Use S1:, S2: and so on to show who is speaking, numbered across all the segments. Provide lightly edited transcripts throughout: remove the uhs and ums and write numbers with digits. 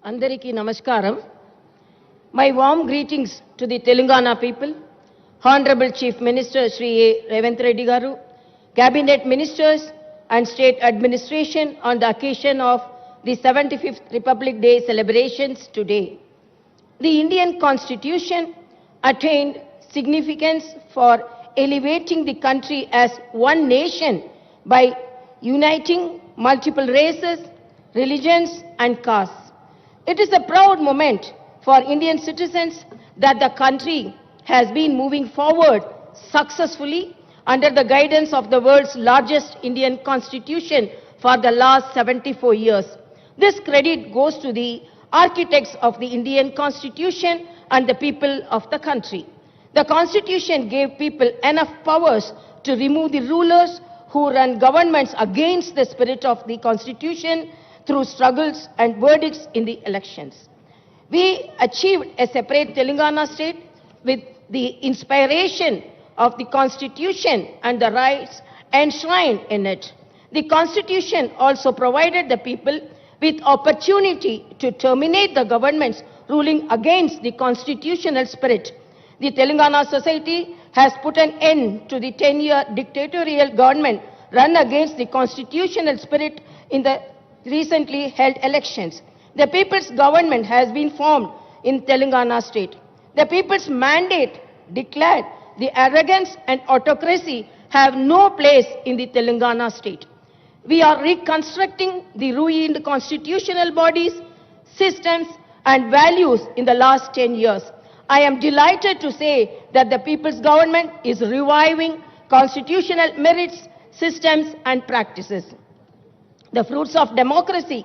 S1: Andariki Namaskaram. My warm greetings to the Telangana people, Honorable Chief Minister Shri Revanth Reddy Garu, Cabinet Ministers and State Administration on the occasion of the 75th Republic Day celebrations today. The Indian Constitution attained significance for elevating the country as one nation by uniting multiple races, religions and castes. It is a proud moment for Indian citizens that the country has been moving forward successfully under the guidance of the world's largest Indian constitution for the last 74 years. This credit goes to the architects of the Indian constitution and the people of the country. The constitution gave people enough powers to remove the rulers who run governments against the spirit of the constitution through struggles and verdicts in the elections. We achieved a separate Telangana state with the inspiration of the constitution and the rights enshrined in it. The constitution also provided the people with opportunity to terminate the governments ruling against the constitutional spirit. The Telangana society has put an end to the 10-year dictatorial government run against the constitutional spirit in the recently held elections. The people's government has been formed in Telangana state. The people's mandate declared the arrogance and autocracy have no place in the Telangana state. We are reconstructing the ruined constitutional bodies, systems and values in the last 10 years. I am delighted to say that the people's government is reviving constitutional merits, systems and practices. The fruits of democracy,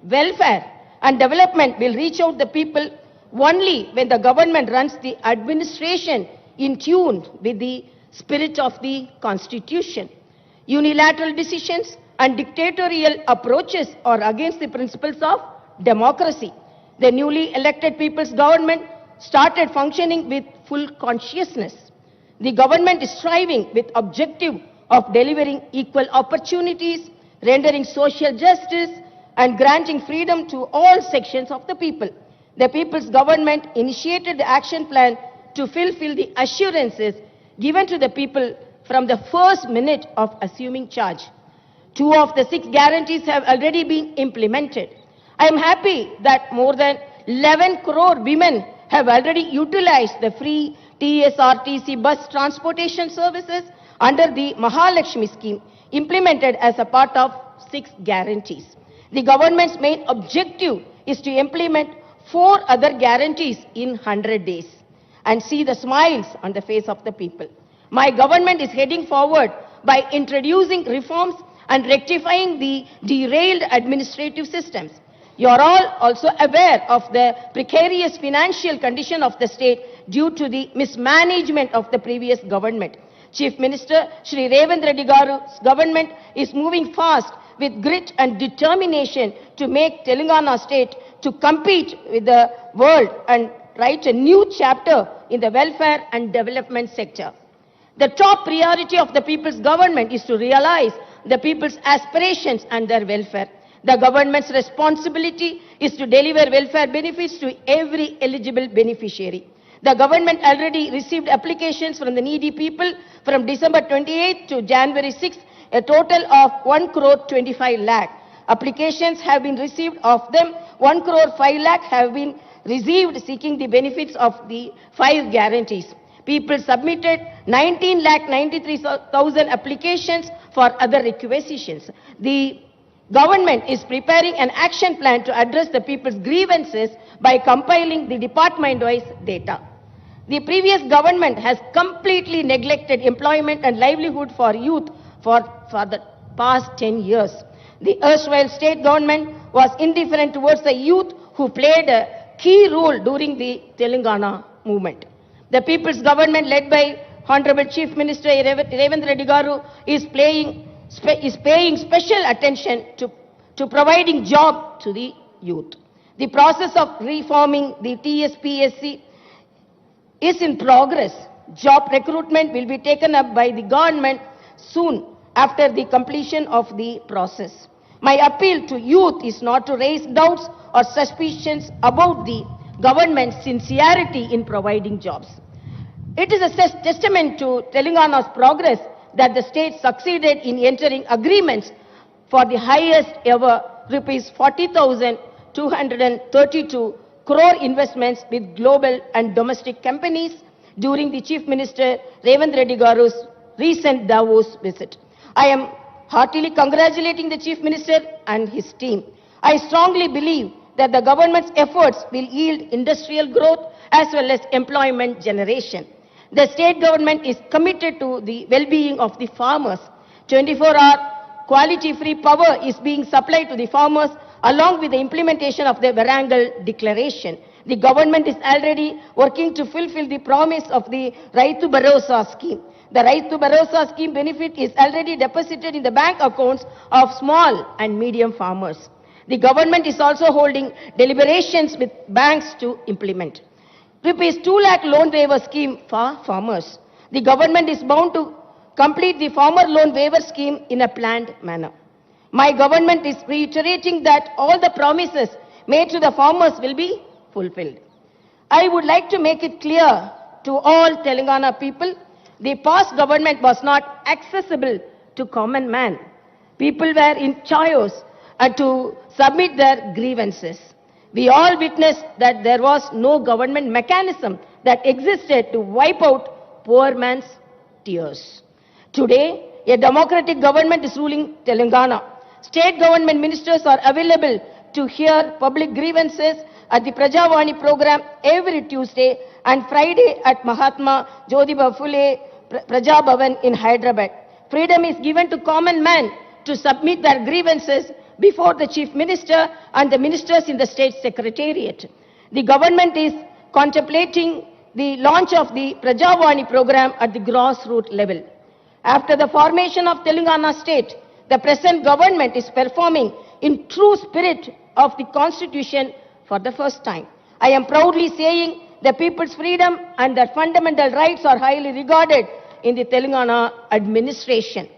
S1: welfare and development will reach out the people only when the government runs the administration in tune with the spirit of the constitution. Unilateral decisions and dictatorial approaches are against the principles of democracy. The newly elected people's government started functioning with full consciousness. The government is striving with objective of delivering equal opportunities, rendering social justice and granting freedom to all sections of the people. The people's government initiated the action plan to fulfill the assurances given to the people from the first minute of assuming charge. 2 of the 6 guarantees have already been implemented. I am happy that more than 11 crore women have already utilized the free TSRTC bus transportation services under the Mahalakshmi scheme, implemented as a part of 6 guarantees. The government's main objective is to implement 4 other guarantees in 100 days and see the smiles on the face of the people. My government is heading forward by introducing reforms and rectifying the derailed administrative systems. You are all also aware of the precarious financial condition of the state due to the mismanagement of the previous government. Chief Minister Shri Revanth Reddy Garu's government is moving fast with grit and determination to make Telangana state to compete with the world and write a new chapter in the welfare and development sector. The top priority of the people's government is to realize the people's aspirations and their welfare. The government's responsibility is to deliver welfare benefits to every eligible beneficiary. The government already received applications from the needy people from December 28 to January 6, a total of 1 crore 25 lakh. Applications have been received. Of them, 1 crore 5 lakh have been received seeking the benefits of the 5 guarantees. People submitted 19 lakh 93,000 applications for other requisitions. The government is preparing an action plan to address the people's grievances by compiling the department-wise data. The previous government has completely neglected employment and livelihood for youth for the past 10 years. The erstwhile state government was indifferent towards the youth who played a key role during the Telangana movement. The people's government led by Honorable Chief Minister Revanth Reddy Garu is paying special attention to providing job to the youth. The process of reforming the TSPSC is in progress. Job recruitment will be taken up by the government soon after the completion of the process. My appeal to youth is not to raise doubts or suspicions about the government's sincerity in providing jobs. It is a testament to Telangana's progress that the state succeeded in entering agreements for the highest ever rupees 40,232 crore investments with global and domestic companies during the Chief Minister Revanth Reddy Garu's recent Davos visit. I am heartily congratulating the Chief Minister and his team. I strongly believe that the government's efforts will yield industrial growth as well as employment generation. The state government is committed to the well-being of the farmers. 24-hour quality-free power is being supplied to the farmers along with the implementation of the Varangal Declaration. The government is already working to fulfill the promise of the Raitu Bharosa scheme. The Raitu Bharosa scheme benefit is already deposited in the bank accounts of small and medium farmers. The government is also holding deliberations with banks to implement. Rupees 2 lakh loan waiver scheme for farmers. The government is bound to complete the farmer loan waiver scheme in a planned manner. My government is reiterating that all the promises made to the farmers will be fulfilled. I would like to make it clear to all Telangana people, the past government was not accessible to common man. People were in chaos to submit their grievances. We all witnessed that there was no government mechanism that existed to wipe out poor man's tears. Today, a democratic government is ruling Telangana. State government ministers are available to hear public grievances at the Prajavani program every Tuesday and Friday at Mahatma Jyotiba Phule Praja Bhavan in Hyderabad. Freedom is given to common man to submit their grievances before the Chief Minister and the ministers in the State Secretariat. The government is contemplating the launch of the Prajavani program at the grassroots level. After the formation of Telangana state, the present government is performing in true spirit of the Constitution for the first time. I am proudly saying the people's freedom and their fundamental rights are highly regarded in the Telangana administration.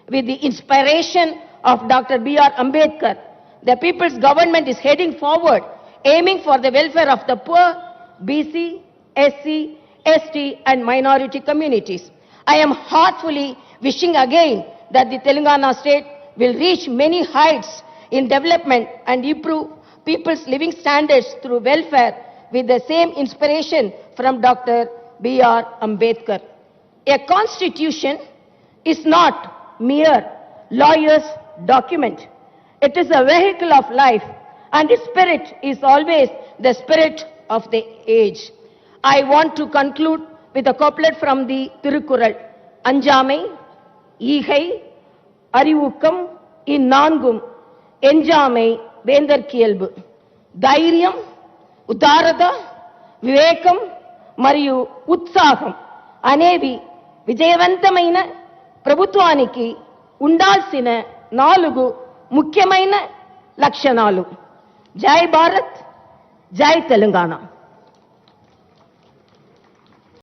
S1: With the inspiration of Dr. B.R. Ambedkar, the people's government is heading forward, aiming for the welfare of the poor, BC, SC, ST and minority communities. I am heartfully wishing again that the Telangana state will reach many heights in development and improve people's living standards through welfare with the same inspiration from Dr. B.R. Ambedkar. A constitution is not mere lawyer's document. It is a vehicle of life and its spirit is always the spirit of the age. I want to conclude with a couplet from the Tirukural. Anjamai, Ihai, Arivukam, இந்நான்கும் எஞ்சாமை வேந்தற்கியல்பு. ధైర్యం, ఉదారత, వివేకం మరియు ఉత్సాహం అనేవి విజయవంతమైన ప్రభుత్వానికి ఉండాల్సిన 4 ముఖ్యమైన లక్షణాలు. జై భారత్, జై తెలంగాణ.